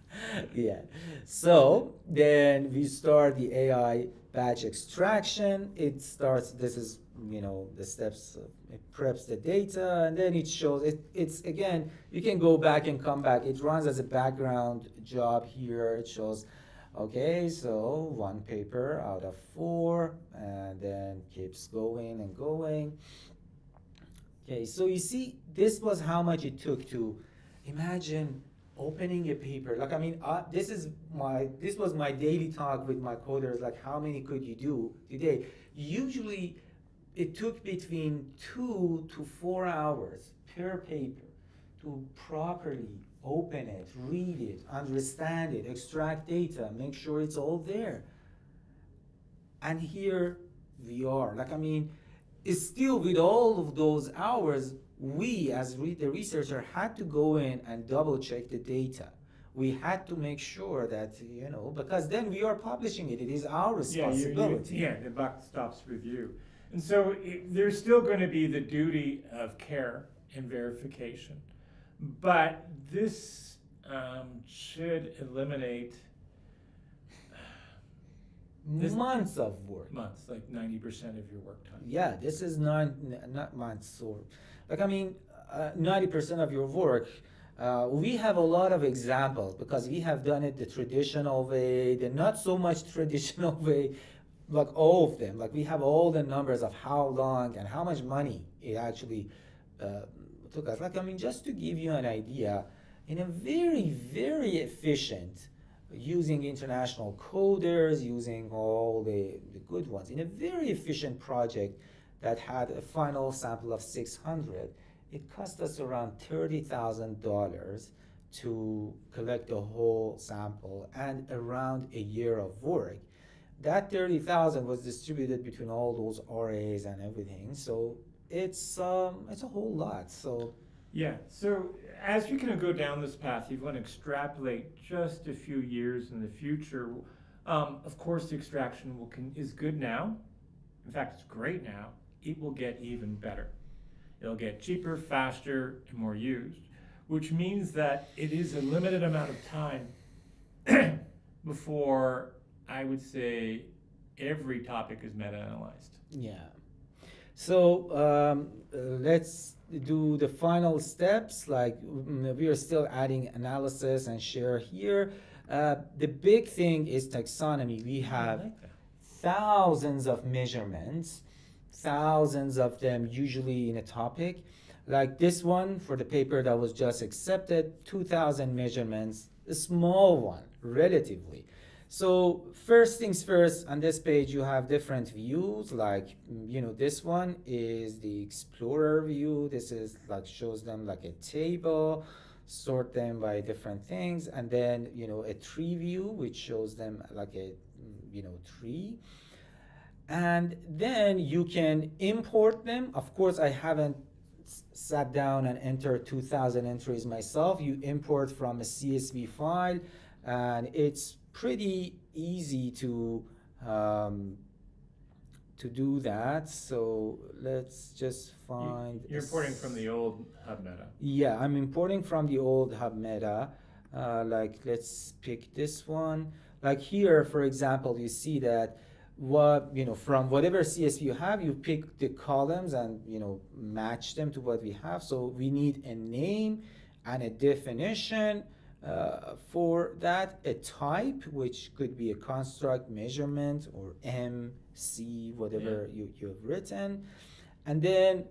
Yeah. So then we start the AI batch extraction. It starts. This is the steps. It preps the data, and then it shows. It's again. You can go back and come back. It runs as a background job here. It shows. Okay, so 1 paper out of 4, and then keeps going and going. Okay, so you see, this was how much it took to imagine opening a paper. This was my daily talk with my coders. Like, how many could you do today? Usually, it took between 2 to 4 hours per paper to properly open it, read it, understand it, extract data, make sure it's all there. And here we are. It's still with all of those hours, we as the researcher had to go in and double check the data. We had to make sure that, because then we are publishing it. It is our responsibility. The buck stops with you. And so there's still going to be the duty of care and verification. But this should eliminate months of work. Months, like 90% of your work time. Yeah, this is not months or 90% of your work. We have a lot of examples because we have done it the traditional way, the not so much traditional way, like all of them. We have all the numbers of how long and how much money it actually took us. Just to give you an idea, in a very, very efficient, using international coders, using all the good ones, in a very efficient project that had a final sample of 600, it cost us around $30,000 to collect the whole sample and around a year of work. That 30,000 was distributed between all those RAs and everything, so it's a whole lot. So as you can go down this path, you want to extrapolate just a few years in the future. Of course, the extraction is good now. In fact, it's great now. It will get even better. It'll get cheaper, faster, and more used, which means that it is a limited amount of time before, I would say, every topic is meta-analyzed. Yeah. So let's do the final steps. We are still adding analysis and share here. The big thing is taxonomy. We have thousands of measurements, thousands of them usually in a topic. Like this one for the paper that was just accepted, 2,000 measurements, a small one, relatively. So first things first, on this page you have different views, like this one is the explorer view. This is like shows them like a table, sort them by different things, and then a tree view which shows them like a tree. And then you can import them. Of course, I haven't sat down and entered 2,000 entries myself. You import from a CSV file, and it's pretty easy to do that. So let's just find. You're importing from the old HubMeta. Yeah, I'm importing from the old HubMeta. Like let's pick this one. Like here, for example, you see that from whatever CSV you have, you pick the columns and match them to what we have. So we need a name and a definition for that, a type which could be a construct, measurement, or MC, whatever you've written. And then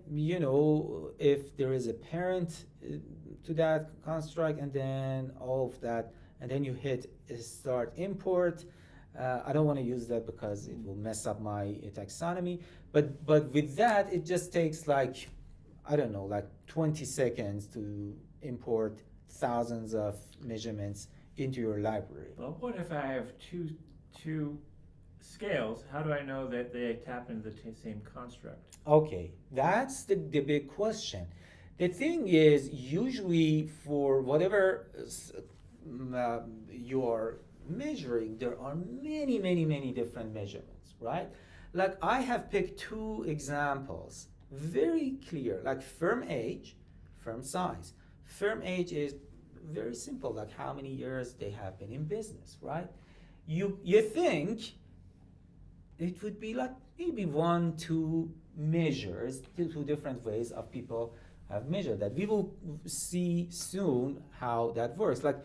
if there is a parent to that construct, and then all of that, and then you hit start import. I don't want to use that because it will mess up my taxonomy, but with that it just takes like, I don't know, like 20 seconds to import thousands of measurements into your library. But what if I have two scales? How do I know that they tap into the same construct? Okay, that's the big question. The thing is, usually for whatever you're measuring, there are many different measurements, right? Like I have picked two examples, very clear, like firm age, firm size. Firm age is very simple, like how many years they have been in business, right? You think it would be like maybe 1-2 measures, two different ways of people have measured that. We will see soon how that works. Like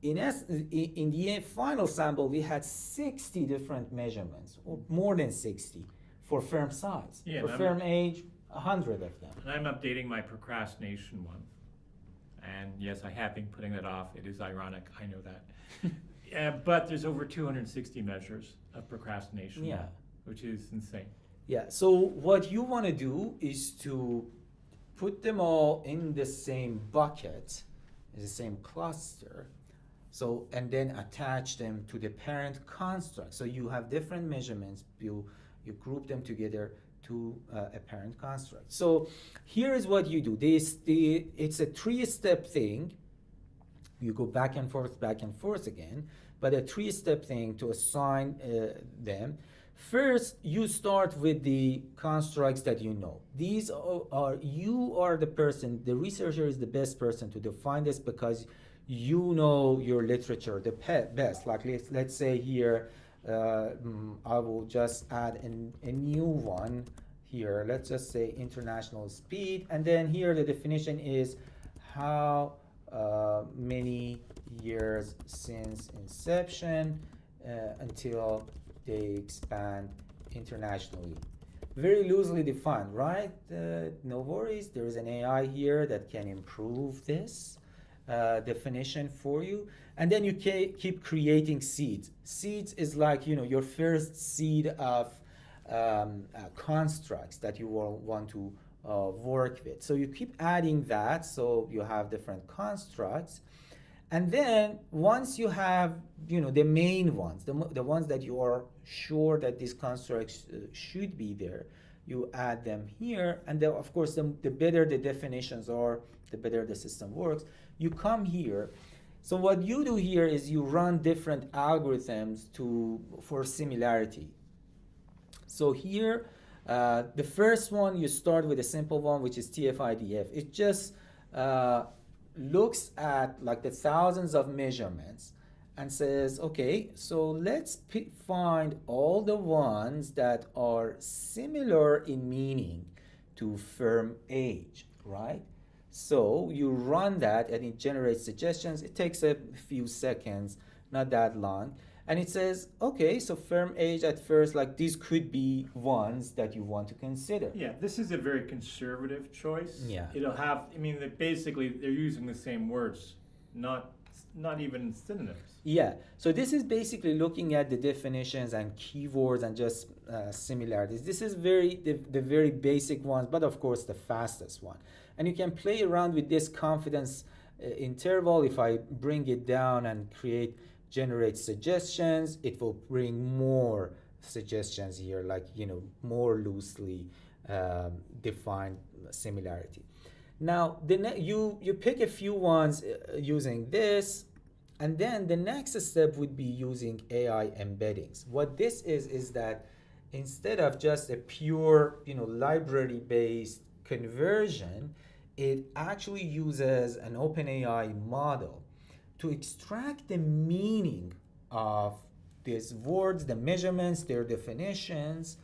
in the final sample, we had 60 different measurements, or more than 60, for firm size. Yeah, for firm age, 100 of them. And I'm updating my procrastination one. And yes, I have been putting that off. It is ironic, I know that. But there's over 260 measures of procrastination, Yeah. which is insane. Yeah, so what you want to do is to put them all in the same bucket, in the same cluster, so, and then attach them to the parent construct. So you have different measurements, you group them together to a parent construct. So here is what you do. It's a 3-step thing. You go back and forth again, but a 3-step thing to assign them. First, you start with the constructs that you know. These you are the person, the researcher is the best person to define this because you know your literature the best. Like let's say here, I will just add a new one here. Let's just say international speed, and then here the definition is how many years since inception until they expand internationally. Very loosely defined, right? No worries, there is an AI here that can improve this definition for you. And then you keep creating seeds. Seeds is like, your first seed of constructs that you will want to work with. So you keep adding that, so you have different constructs. And then once you have, the main ones, the ones that you are sure that these constructs should be there, you add them here. And then, of course, the better the definitions are, the better the system works. You come here. So what you do here is you run different algorithms for similarity. So here, the first one, you start with a simple one, which is TF-IDF. It just looks at like the thousands of measurements and says, okay, so let's find all the ones that are similar in meaning to firm age, right? So you run that and it generates suggestions. It takes a few seconds, not that long. And it says, okay, so firm age at first, like these could be ones that you want to consider. Yeah, this is a very conservative choice. Yeah. It'll have, I mean, basically they're using the same words, not even synonyms. Yeah, so this is basically looking at the definitions and keywords and just similarities. This is the very basic ones, but of course the fastest one. And you can play around with this confidence interval. If I bring it down and generate suggestions, it will bring more suggestions here, like, more loosely defined similarity. Now, you pick a few ones using this, and then the next step would be using AI embeddings. What this is that instead of just a pure, library-based conversion, it actually uses an OpenAI model to extract the meaning of these words, the measurements, their definitions,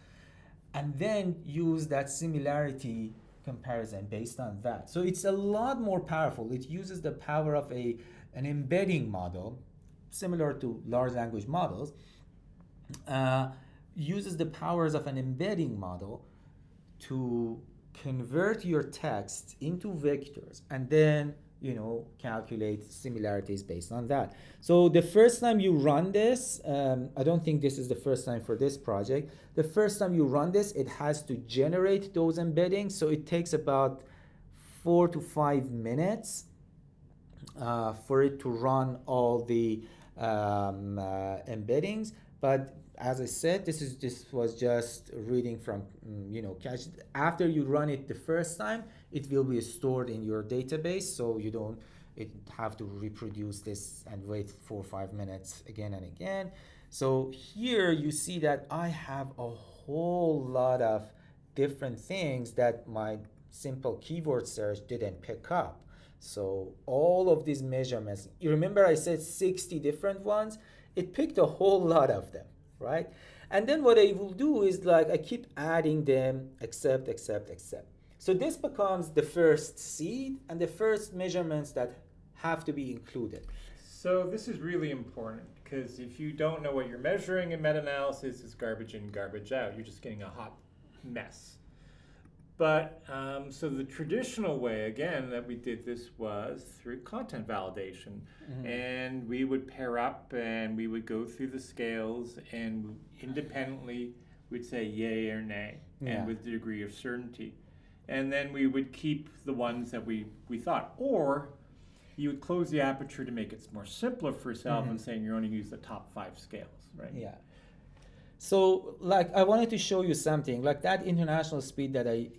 and then use that similarity comparison based on that. So it's a lot more powerful. It uses the power of an embedding model, similar to large language models, uses the powers of an embedding model to convert your text into vectors and then calculate similarities based on that. So the first time you run this, I don't think this is the first time for this project. The first time you run this, it has to generate those embeddings. So it takes about 4 to 5 minutes for it to run all the embeddings. But as I said, this was just reading from cache. After you run it the first time, it will be stored in your database, so you don't have to reproduce this and wait 4 or 5 minutes again and again. So here you see that I have a whole lot of different things that my simple keyword search didn't pick up. So all of these measurements, you remember I said 60 different ones? It picked a whole lot of them, right? And then what I will do is I keep adding them, except. So this becomes the first seed and the first measurements that have to be included. So this is really important because if you don't know what you're measuring in meta-analysis, it's garbage in, garbage out. You're just getting a hot mess. But so the traditional way, again, that we did this was through content validation. Mm-hmm. And we would pair up and we would go through the scales and independently we'd say yay or nay, and with the degree of certainty. And then we would keep the ones that we thought. Or you would close the aperture to make it more simpler for yourself and saying you only use the top 5 scales, right? Yeah. So I wanted to show you something like that international speed that I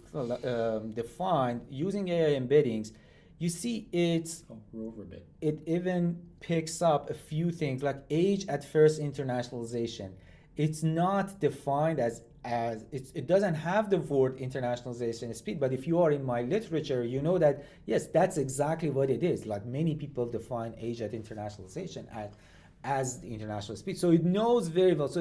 defined using AI embeddings. You see we're over a bit. It even picks up a few things like age at first internationalization. It's not defined as it doesn't have the word internationalization speed, but if you are in my literature, you know that yes, that's exactly what it is. Like many people define age at internationalization as the international speed. So it knows very well. So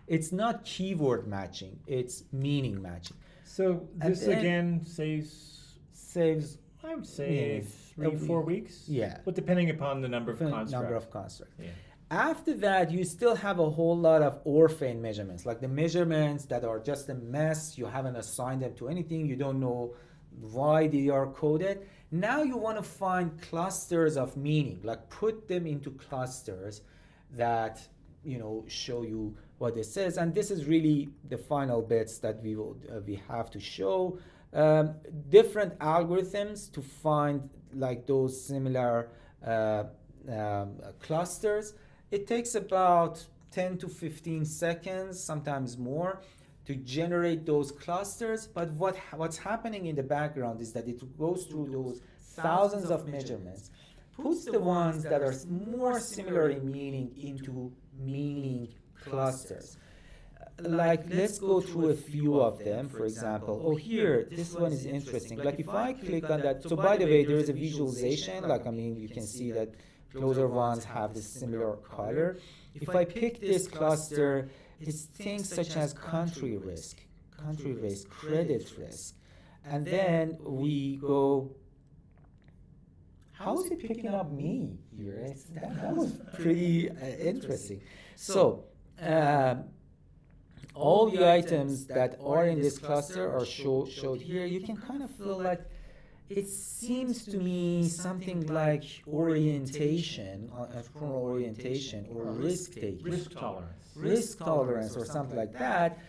it's not keyword matching, it's meaning matching. So this again saves I would say 3 to 4 weeks. Yeah. But depending upon the number of constructs. Yeah. After that, you still have a whole lot of orphan measurements, like the measurements that are just a mess. You haven't assigned them to anything. You don't know why they are coded. Now you want to find clusters of meaning, like put them into clusters that show you what it says. And this is really the final bits that we have to show. Different algorithms to find those similar clusters. It takes about 10 to 15 seconds, sometimes more, to generate those clusters. But what's happening in the background is that it goes through those thousands of measurements, puts the ones that are more similar in meaning into meaning clusters. Let's go through a few of them. For example, here, this one is interesting. If I click on that, so by the way, there is a visualization. You can see that closer ones have this similar color. If I pick this cluster, it's things such as country risk, credit risk. And then we go, how is it picking up me here? That was pretty interesting. So all the items that are in this cluster are showed here. You can kind of feel like it seems to me something like orientation, entrepreneurial orientation, or risk taking, risk tolerance, or something like that.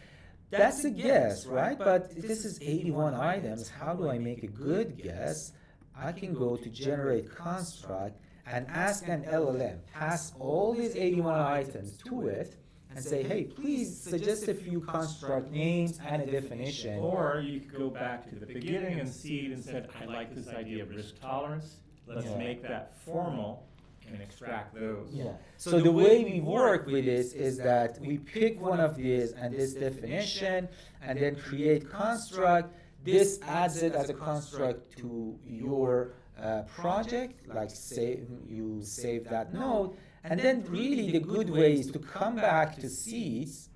That's a guess, right? But this is 81 items. How do I make a good guess? I can go to generate construct and ask an LLM, pass all these 81 items to it, and say, hey, please suggest a few construct names and a definition. Or you could go back to the beginning and seed and said, I like this idea of risk tolerance. Let's make that formal and extract those. Yeah. So the way we work with this is that we pick one of these and this definition, and then create construct. This adds it as a construct to your project, like you save that node. And then really the good way is to come back to seeds.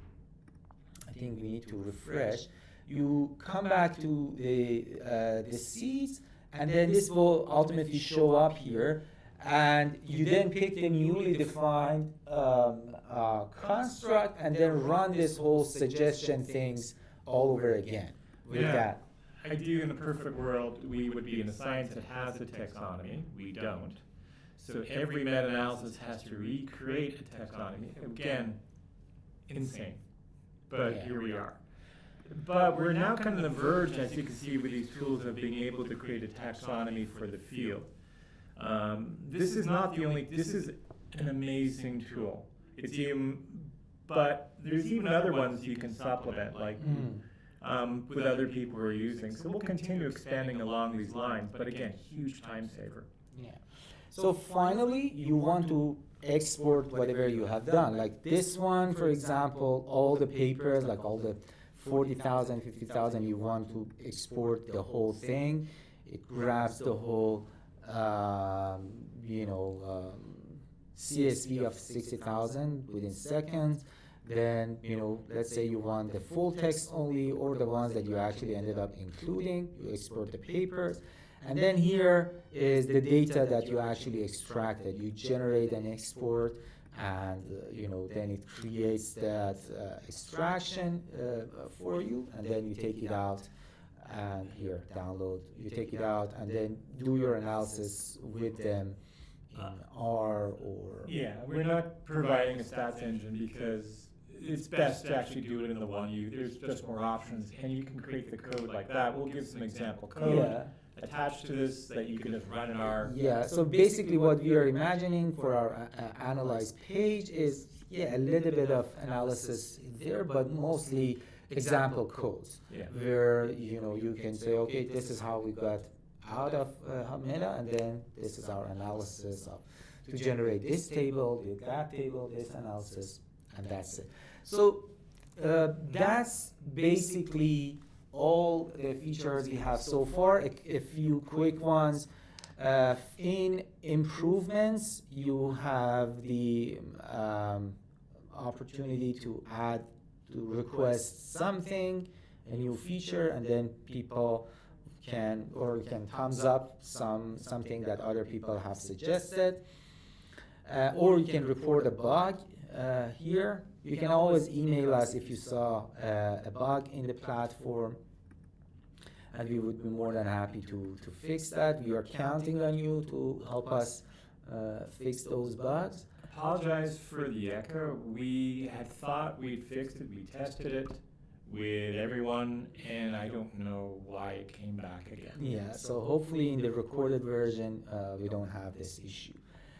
I think we need to refresh. You come back to the seeds, and then this will ultimately show up here. And you then pick the newly defined construct, and then run this whole suggestion things all over again with that. Ideally, in a perfect world, we would be in a science that has a taxonomy. We don't. So every meta-analysis has to recreate a taxonomy. Again, insane. But here we are. But we're now kind of on the verge, as you can see with these tools, of being able to create a taxonomy for the field. This is not the only, this is an amazing tool. It's even, but there's even other ones you can supplement, like with other people who are using. So we'll continue expanding along these lines, but again, huge time saver. Yeah. So finally, you want to export whatever you have done. Like this one, for example, all the papers, like all the 40,000, 50,000, you want to export the whole thing. It grabs the whole, CSV of 60,000 within seconds. Then, let's say you want the full text only, or the ones that you actually ended up including. You export the papers. And then here is the data that you actually extracted. You generate an export, and then it creates that extraction for you, and then you take it out, and here, download. You take it out, and then do your analysis with them in R or... Yeah, we're not providing a stats engine because it's best to actually do it in the one. There's just more options, and you can create the code like that. We'll give some example code attached to this that you can just run in our... Yeah, so basically what we are imagining for our analyze page is, a little bit of analysis there, but mostly example codes, where you can say, okay, this is how we got out of HubMeta, and then this is our analysis to generate this table, that table, this analysis, and that's it. So that's basically all the features we have so far. A few quick ones. In improvements, you have the opportunity to request something, a new feature, and then people can thumbs up something that other people have suggested, or you can report a bug here. You can always email us if you saw a bug in the platform, and we would be more than happy to fix that. We are counting on you to help us fix those bugs. Apologize for the echo. We had thought we'd fixed it. We tested it with everyone, and I don't know why it came back again. Yeah, so hopefully in the recorded version, we don't have this issue.